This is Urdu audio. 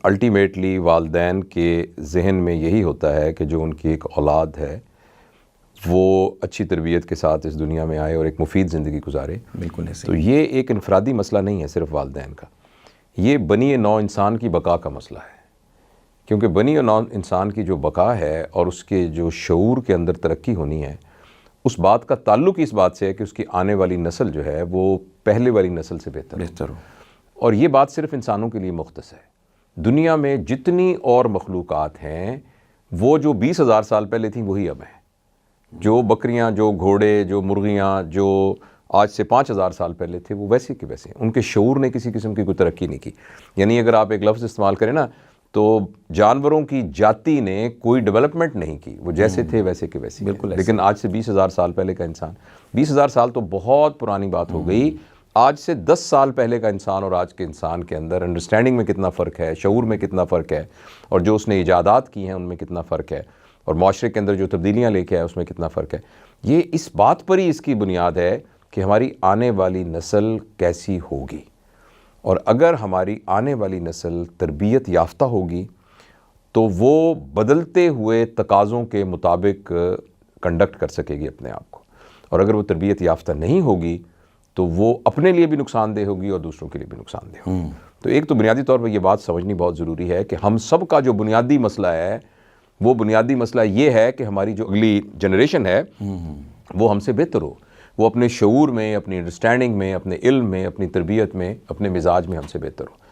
الٹیمیٹلی والدین کے ذہن میں یہی ہوتا ہے کہ جو ان کی ایک اولاد ہے وہ اچھی تربیت کے ساتھ اس دنیا میں آئے اور ایک مفید زندگی گزارے. بالکل ایسے. تو یہ ایک انفرادی مسئلہ نہیں ہے صرف والدین کا، یہ بنی نوع انسان کی بقا کا مسئلہ ہے. کیونکہ بنی نوع انسان کی جو بقا ہے اور اس کے جو شعور کے اندر ترقی ہونی ہے، اس بات کا تعلق اس بات سے ہے کہ اس کی آنے والی نسل جو ہے وہ پہلے والی نسل سے بہتر ہو. اور یہ بات صرف انسانوں کے لیے مختص ہے. دنیا میں جتنی اور مخلوقات ہیں وہ جو 20,000 سال پہلے تھیں وہی اب ہیں. جو بکریاں، جو گھوڑے، جو مرغیاں جو آج سے 5,000 سال پہلے تھے وہ ویسے کے ویسے ہیں. ان کے شعور نے کسی قسم کی کوئی ترقی نہیں کی. یعنی اگر آپ ایک لفظ استعمال کریں نا تو جانوروں کی جاتی نے کوئی ڈیولپمنٹ نہیں کی، وہ جیسے تھے ویسے کے ویسے. بالکل. لیکن آج سے 20,000 سال پہلے کا انسان، 20,000 سال تو بہت پرانی بات ہو گئی. آج سے 10 سال پہلے کا انسان اور آج کے انسان کے اندر انڈرسٹینڈنگ میں کتنا فرق ہے، شعور میں کتنا فرق ہے، اور جو اس نے ایجادات کی ہیں ان میں کتنا فرق ہے، اور معاشرے کے اندر جو تبدیلیاں لے کے آئے اس میں کتنا فرق ہے. یہ اس بات پر ہی اس کی بنیاد ہے کہ ہماری آنے والی نسل کیسی ہوگی. اور اگر ہماری آنے والی نسل تربیت یافتہ ہوگی تو وہ بدلتے ہوئے تقاضوں کے مطابق کنڈکٹ کر سکے گی اپنے آپ کو. اور اگر وہ تربیت یافتہ نہیں ہوگی تو وہ اپنے لیے بھی نقصان دہ ہوگی اور دوسروں کے لیے بھی نقصان دہ ہوگی. تو ایک تو بنیادی طور پر یہ بات سمجھنی بہت ضروری ہے کہ ہم سب کا جو بنیادی مسئلہ ہے وہ بنیادی مسئلہ یہ ہے کہ ہماری جو اگلی جنریشن ہے وہ ہم سے بہتر ہو. وہ اپنے شعور میں، اپنی انڈرسٹینڈنگ میں، اپنے علم میں، اپنی تربیت میں، اپنے مزاج میں ہم سے بہتر ہو.